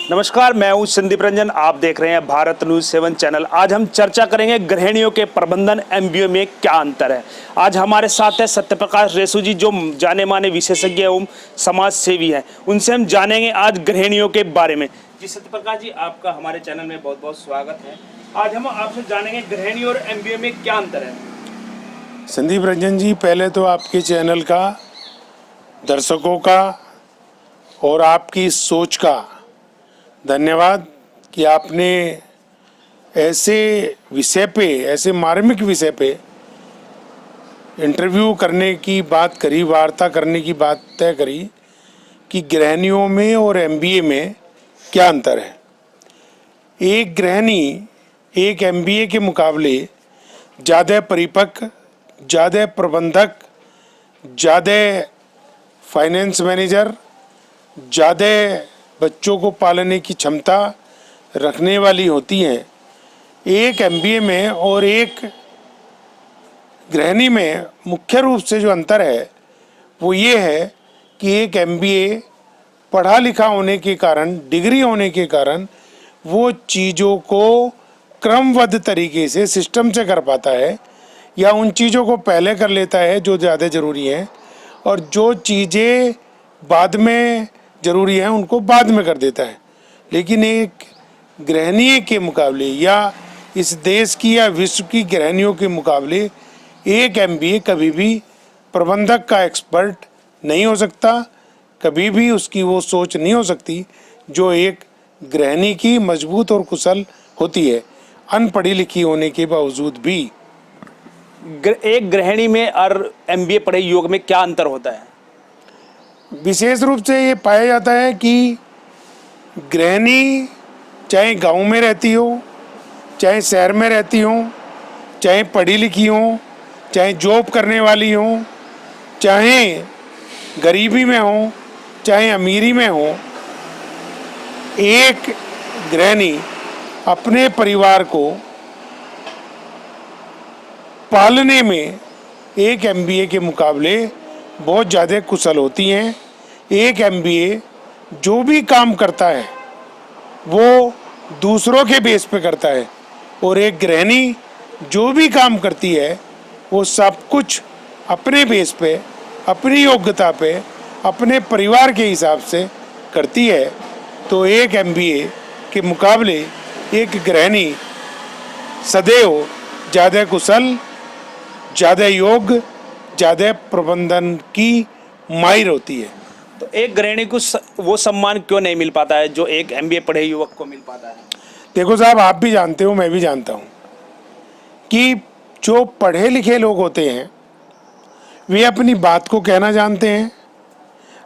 नमस्कार, मैं हूं संदीप रंजन। आप देख रहे हैं भारत न्यूज 7 चैनल। आज हम चर्चा करेंगे गृहिणियों के प्रबंधन एमबीए में क्या अंतर है। आज हमारे साथ है सत्यप्रकाश रेसू जी, जो जाने माने विशेषज्ञ एवं समाज सेवी हैं। उनसे हम जानेंगे आज गृहिणियों के बारे में। जी सत्यप्रकाश जी, आपका हमारे चैनल में बहुत बहुत स्वागत है। आज हम आपसे जानेंगे गृहिणी और एमबीए में क्या अंतर है। संदीप रंजन जी, पहले तो आपके चैनल का, दर्शकों का और आपकी सोच का धन्यवाद कि आपने ऐसे विषय पे, ऐसे मार्मिक विषय पे इंटरव्यू करने की बात करी, वार्ता करने की बात तय करी कि गृहिणियों में और एमबीए में क्या अंतर है। एक गृहिणी एक एमबीए के मुकाबले ज़्यादा परिपक्व, ज़्यादा प्रबंधक, ज़्यादा फाइनेंस मैनेजर, ज़्यादा बच्चों को पालने की क्षमता रखने वाली होती हैं। एक एमबीए में और एक गृहिणी में मुख्य रूप से जो अंतर है वो ये है कि एक एमबीए पढ़ा लिखा होने के कारण, डिग्री होने के कारण वो चीज़ों को क्रमबद्ध तरीके से, सिस्टम से कर पाता है, या उन चीज़ों को पहले कर लेता है जो ज़्यादा ज़रूरी हैं, और जो चीज़ें बाद में ज़रूरी हैं उनको बाद में कर देता है। लेकिन एक गृहिणी के मुकाबले, या इस देश की या विश्व की गृहिणियों के मुकाबले, एक एमबीए कभी भी प्रबंधक का एक्सपर्ट नहीं हो सकता, कभी भी उसकी वो सोच नहीं हो सकती जो एक गृहिणी की मजबूत और कुशल होती है, अनपढ़ी लिखी होने के बावजूद भी। एक गृहिणी में और एमबीए पढ़े युवक में क्या अंतर होता है? विशेष रूप से ये पाया जाता है कि गृहिणी चाहे गांव में रहती हो, चाहे शहर में रहती हो, चाहे पढ़ी लिखी हो, चाहे जॉब करने वाली हो, चाहे गरीबी में हो, चाहे अमीरी में हो, एक गृहिणी अपने परिवार को पालने में एक एमबीए के मुकाबले बहुत ज़्यादा कुशल होती हैं। एक एमबीए जो भी काम करता है वो दूसरों के बेस पे करता है, और एक गृहिणी जो भी काम करती है वो सब कुछ अपने बेस पे, अपनी योग्यता पे, अपने परिवार के हिसाब से करती है। तो एक एमबीए के मुकाबले एक गृहिणी सदैव ज़्यादा कुशल, ज़्यादा योग्य, ज़्यादा प्रबंधन की माहिर होती है। तो एक गृहिणी को वो सम्मान क्यों नहीं मिल पाता है जो एक एमबीए पढ़े युवक को मिल पाता है? देखो साहब, आप भी जानते हो, मैं भी जानता हूँ कि जो पढ़े लिखे लोग होते हैं वे अपनी बात को कहना जानते हैं,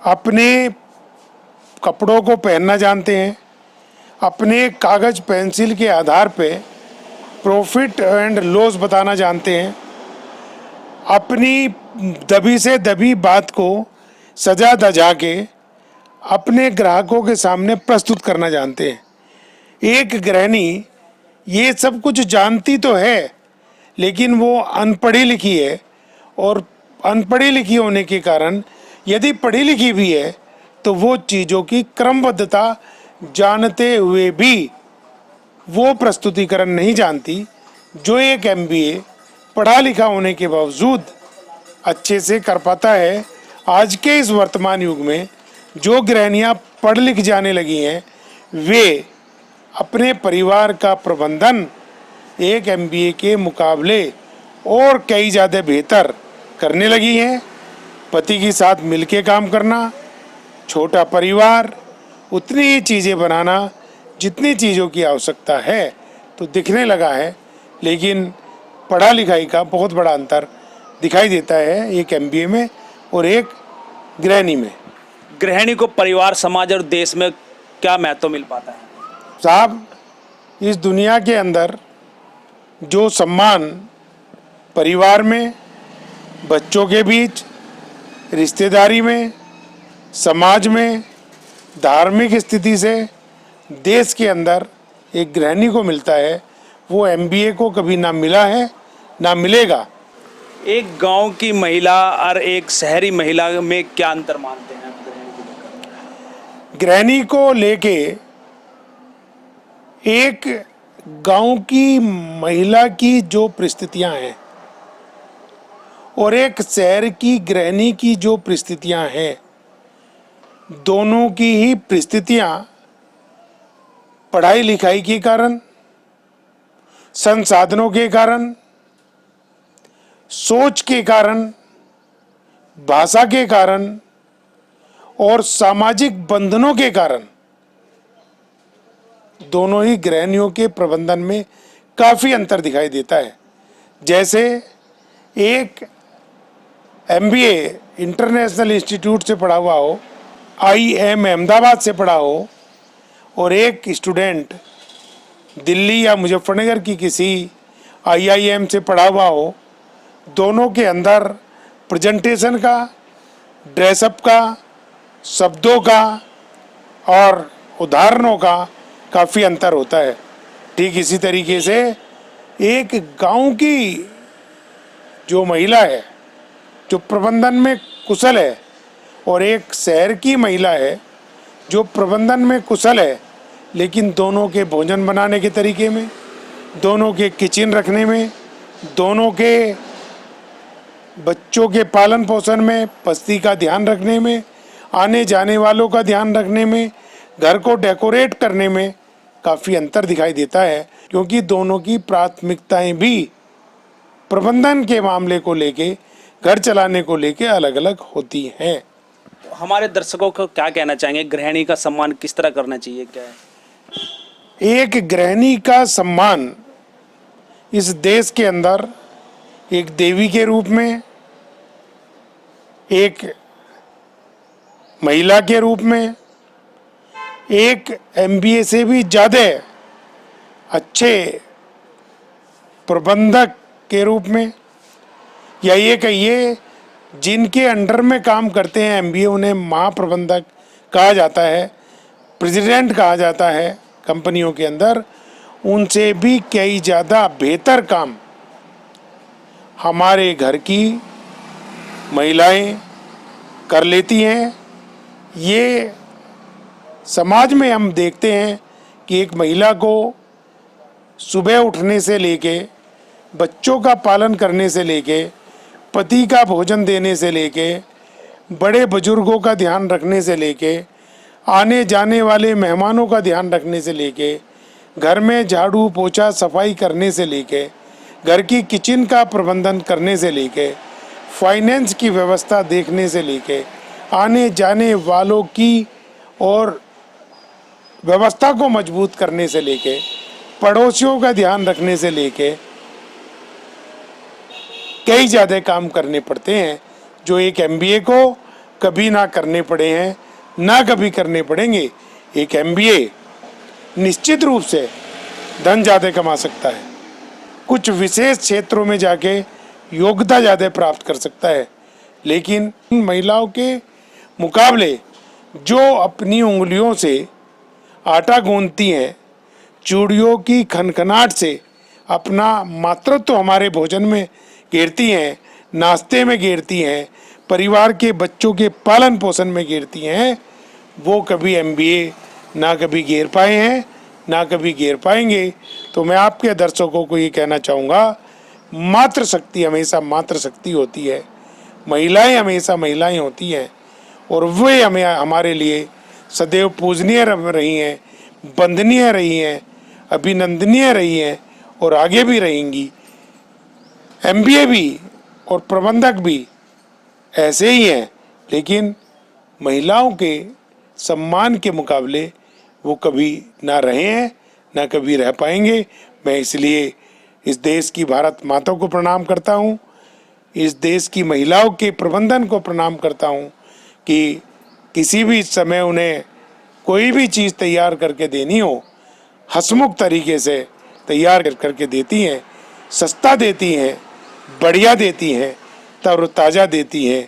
अपने कपड़ों को पहनना जानते हैं, अपने कागज़ पेंसिल के आधार पे प्रॉफिट एंड लॉस बताना जानते हैं, अपनी दबी से दबी बात को सजा धजा के अपने ग्राहकों के सामने प्रस्तुत करना जानते हैं। एक गृहिणी ये सब कुछ जानती तो है, लेकिन वो अनपढ़ी लिखी है, और अनपढ़ी लिखी होने के कारण यदि पढ़ी लिखी भी है तो वो चीज़ों की क्रमबद्धता जानते हुए भी वो प्रस्तुतिकरण नहीं जानती जो एक एमबीए पढ़ा लिखा होने के बावजूद अच्छे से कर पाता है। आज के इस वर्तमान युग में जो गृहिणियाँ पढ़ लिख जाने लगी हैं वे अपने परिवार का प्रबंधन एक एमबीए के मुकाबले और कई ज़्यादा बेहतर करने लगी हैं। पति के साथ मिलके काम करना, छोटा परिवार, उतनी ही चीज़ें बनाना जितनी चीज़ों की आवश्यकता है, तो दिखने लगा है। लेकिन पढ़ा लिखाई का बहुत बड़ा अंतर दिखाई देता है एक एमबीए में और एक गृहिणी में। गृहिणी को परिवार, समाज और देश में क्या महत्व मिल पाता है? साहब, इस दुनिया के अंदर जो सम्मान परिवार में, बच्चों के बीच, रिश्तेदारी में, समाज में, धार्मिक स्थिति से देश के अंदर एक गृहिणी को मिलता है, वो एमबीए को कभी ना मिला है ना मिलेगा। एक गांव की महिला और एक शहरी महिला में क्या अंतर मानते हैं आप? गृहिणी को लेके एक गांव की महिला की जो परिस्थितियां हैं और एक शहर की गृहिणी की जो परिस्थितियां हैं, दोनों की ही परिस्थितियां पढ़ाई लिखाई के कारण, संसाधनों के कारण, सोच के कारण, भाषा के कारण और सामाजिक बंधनों के कारण दोनों ही गृहिणियों के प्रबंधन में काफ़ी अंतर दिखाई देता है। जैसे एक एमबीए इंटरनेशनल इंस्टीट्यूट से पढ़ा हुआ हो, आईएम अहमदाबाद से पढ़ा हो, और एक स्टूडेंट दिल्ली या मुजफ्फरनगर की किसी आईआईएम से पढ़ा हुआ हो, दोनों के अंदर प्रेजेंटेशन का, ड्रेसअप का, शब्दों का और उदाहरणों का काफ़ी अंतर होता है। ठीक इसी तरीके से एक गांव की जो महिला है जो प्रबंधन में कुशल है और एक शहर की महिला है जो प्रबंधन में कुशल है, लेकिन दोनों के भोजन बनाने के तरीके में, दोनों के किचन रखने में, दोनों के बच्चों के पालन पोषण में, बस्ती का ध्यान रखने में, आने जाने वालों का ध्यान रखने में, घर को डेकोरेट करने में काफ़ी अंतर दिखाई देता है, क्योंकि दोनों की प्राथमिकताएं भी प्रबंधन के मामले को लेके, घर चलाने को लेके अलग अलग होती हैं। हमारे दर्शकों को क्या कहना चाहेंगे, गृहिणी का सम्मान किस तरह करना चाहिए, क्या है? एक गृहिणी का सम्मान इस देश के अंदर एक देवी के रूप में, एक महिला के रूप में, एक एमबीए से भी ज़्यादा अच्छे प्रबंधक के रूप में, या ये कहिए जिनके अंडर में काम करते हैं एमबीए, उन्हें महाप्रबंधक कहा जाता है, प्रेसिडेंट कहा जाता है कंपनियों के अंदर, उनसे भी कई ज़्यादा बेहतर काम हमारे घर की महिलाएं कर लेती हैं। ये समाज में हम देखते हैं कि एक महिला को सुबह उठने से लेके, बच्चों का पालन करने से लेके, पति का भोजन देने से लेके, बड़े बुजुर्गों का ध्यान रखने से लेके, आने जाने वाले मेहमानों का ध्यान रखने से लेके, घर में झाड़ू पोछा सफाई करने से लेके, घर की किचन का प्रबंधन करने से लेके, फाइनेंस की व्यवस्था देखने से लेके, आने जाने वालों की और व्यवस्था को मजबूत करने से लेके, पड़ोसियों का ध्यान रखने से लेके कई ज़्यादा काम करने पड़ते हैं, जो एक एमबीए को कभी ना करने पड़े हैं, ना कभी करने पड़ेंगे। एक एमबीए निश्चित रूप से धन ज़्यादा कमा सकता है, कुछ विशेष क्षेत्रों में जाके योग्यता ज़्यादा प्राप्त कर सकता है, लेकिन महिलाओं के मुकाबले जो अपनी उंगलियों से आटा गूंथती हैं, चूड़ियों की खनखनाहट से अपना मातृत्व हमारे भोजन में घेरती हैं, नाश्ते में घेरती हैं, परिवार के बच्चों के पालन पोषण में घेरती हैं, वो कभी एमबीए ना कभी घेर पाए हैं, ना कभी घेर पाएंगे। तो मैं आपके दर्शकों को ये कहना चाहूँगा, मातृशक्ति हमेशा मातृशक्ति होती है, महिलाएं हमेशा महिलाएं होती हैं, और वे हमें हमारे लिए सदैव पूजनीय रही हैं, वंदनीय रही हैं, अभिनंदनीय रही हैं और आगे भी रहेंगी। एमबीए भी और प्रबंधक भी ऐसे ही हैं, लेकिन महिलाओं के सम्मान के मुकाबले वो कभी ना रहे हैं, ना कभी रह पाएंगे। मैं इसलिए इस देश की भारत माता को प्रणाम करता हूँ, इस देश की महिलाओं के प्रबंधन को प्रणाम करता हूँ कि किसी भी समय उन्हें कोई भी चीज़ तैयार करके देनी हो, हंसमुख तरीके से तैयार करके देती हैं, सस्ता देती हैं, बढ़िया देती हैं, तरोताज़ा देती हैं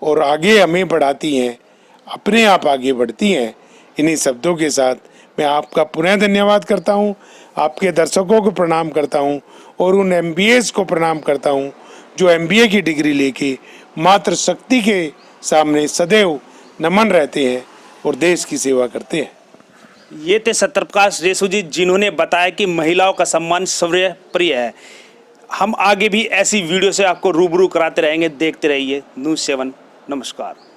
और आगे हमें बढ़ाती हैं, अपने आप आगे बढ़ती हैं। इन्हीं शब्दों के साथ मैं आपका पुनः धन्यवाद करता हूं, आपके दर्शकों को प्रणाम करता हूं और उन एमबीएस को प्रणाम करता हूं जो एमबीए की डिग्री लेके मातृशक्ति के सामने सदैव नमन रहते हैं और देश की सेवा करते हैं। ये थे सत्यप्रकाश रेसू जी, जिन्होंने बताया कि महिलाओं का सम्मान सर्वप्रिय प्रिय है। हम आगे भी ऐसी वीडियो से आपको रूबरू कराते रहेंगे। देखते रहिए न्यूज़ 7। नमस्कार।